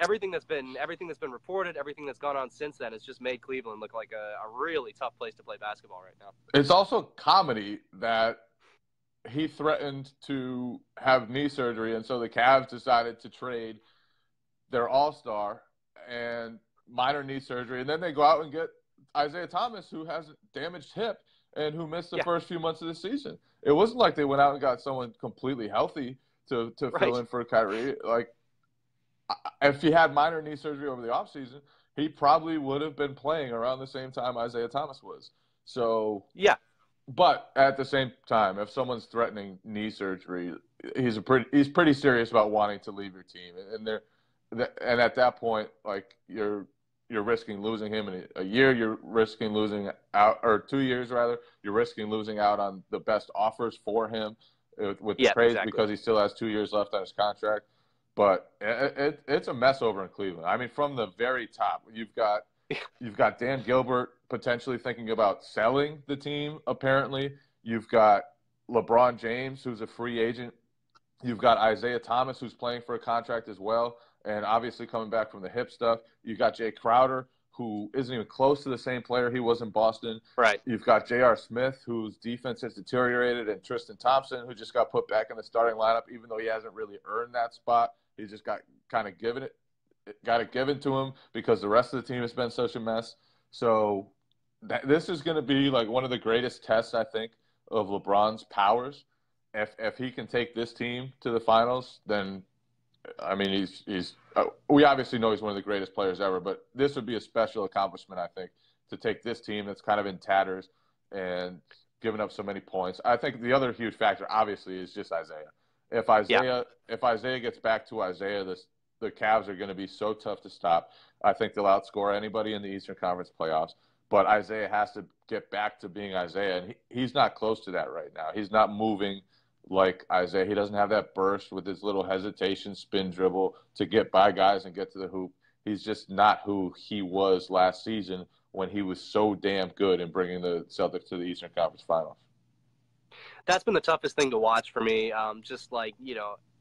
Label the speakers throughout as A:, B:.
A: everything that's been reported, everything that's gone on since then has just made Cleveland look like a really tough place to play basketball right now.
B: It's also comedy that he threatened to have knee surgery, and so the Cavs decided to trade their all-star and minor knee surgery, and then they go out and get Isaiah Thomas, who has a damaged hip and who missed the first few months of the season. It wasn't like they went out and got someone completely healthy to fill in for Kyrie. Like, if he had minor knee surgery over the offseason, he probably would have been playing around the same time Isaiah Thomas was. So but at the same time, if someone's threatening knee surgery, he's pretty serious about wanting to leave your team, and at that point, like, you're risking losing him in a year. You're risking losing out, or 2 years rather. You're risking losing out on the best offers for him with the trades because he still has 2 years left on his contract. But it's a mess over in Cleveland. I mean, from the very top, you've got Dan Gilbert potentially thinking about selling the team, apparently. You've got LeBron James, who's a free agent. You've got Isaiah Thomas, who's playing for a contract as well, and obviously coming back from the hip stuff. You've got Jay Crowder, who isn't even close to the same player he was in Boston.
A: Right.
B: You've got J.R. Smith, whose defense has deteriorated, and Tristan Thompson, who just got put back in the starting lineup, even though he hasn't really earned that spot. He just got it given to him because the rest of the team has been such a mess. So this is going to be like one of the greatest tests, I think, of LeBron's powers. If he can take this team to the finals, then, I mean, we obviously know he's one of the greatest players ever, but this would be a special accomplishment, I think, to take this team that's kind of in tatters and giving up so many points. I think the other huge factor, obviously, is just Isaiah. If Isaiah gets back to Isaiah, the Cavs are going to be so tough to stop. I think they'll outscore anybody in the Eastern Conference playoffs. But Isaiah has to get back to being Isaiah, and he's not close to that right now. He's not moving like Isaiah. He doesn't have that burst with his little hesitation, spin dribble to get by guys and get to the hoop. He's just not who he was last season when he was so damn good in bringing the Celtics to the Eastern Conference Finals.
A: That's been the toughest thing to watch for me. Just like,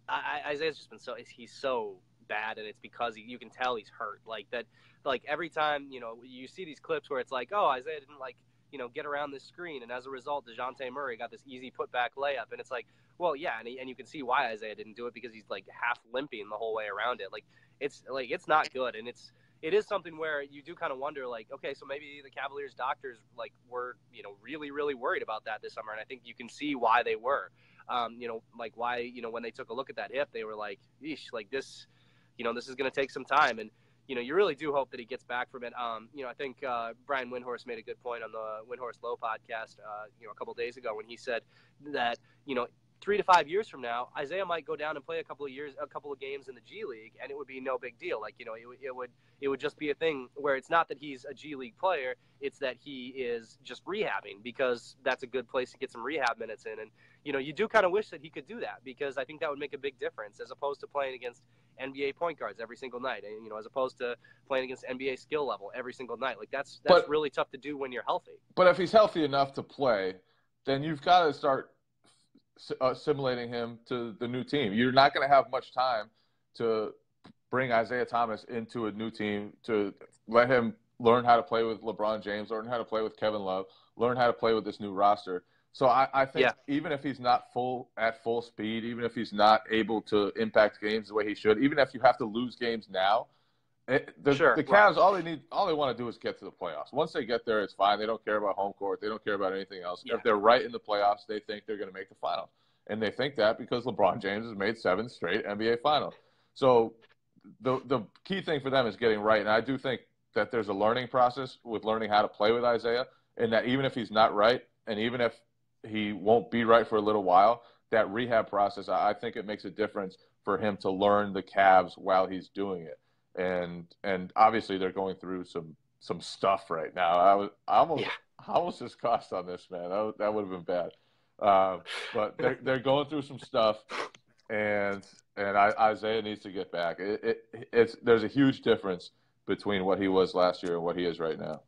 A: Isaiah's just been he's so bad, and it's because you can tell he's hurt. Like that, like every time, you see these clips where it's like, oh, Isaiah didn't get around this screen, and as a result, DeJounte Murray got this easy putback layup, and it's like, well, yeah, and you can see why Isaiah didn't do it, because he's like half limping the whole way around it. It's not good, and it is something where you do kind of wonder, like, okay, so maybe the Cavaliers doctors were really, really worried about that this summer, and I think you can see why they were. Why when they took a look at that hip, they were like, eesh, like this, this is going to take some time, and you really do hope that he gets back from it. I think Brian Windhorst made a good point on the Windhorst Low podcast, a couple of days ago, when he said that 3 to 5 years from now, Isaiah might go down and play a couple of games in the G League, and it would be no big deal. Like, it would just be a thing where it's not that he's a G League player, it's that he is just rehabbing, because that's a good place to get some rehab minutes in. And, you do kind of wish that he could do that, because I think that would make a big difference, as opposed to playing against NBA point guards every single night, and, as opposed to playing against NBA skill level every single night. Like, that's really tough to do when you're healthy.
B: But if he's healthy enough to play, then you've got to start assimilating him to the new team. You're not going to have much time to bring Isaiah Thomas into a new team, to let him learn how to play with LeBron James, learn how to play with Kevin Love, learn how to play with this new roster. So I think even if he's not at full speed, even if he's not able to impact games the way he should, even if you have to lose games now, the Cavs, all they want to do is get to the playoffs. Once they get there, it's fine. They don't care about home court. They don't care about anything else. Yeah. If they're right in the playoffs, they think they're going to make the finals. And they think that because LeBron James has made 7 straight NBA finals. So the key thing for them is getting right. And I do think that there's a learning process with learning how to play with Isaiah, and that even if he's not right, and even if he won't be right for a little while, that rehab process, I think it makes a difference for him to learn the Cavs while he's doing it. And obviously they're going through some stuff right now. I almost just coughed on this, man. That would have been bad. But they're going through some stuff, and Isaiah needs to get back. There's a huge difference between what he was last year and what he is right now.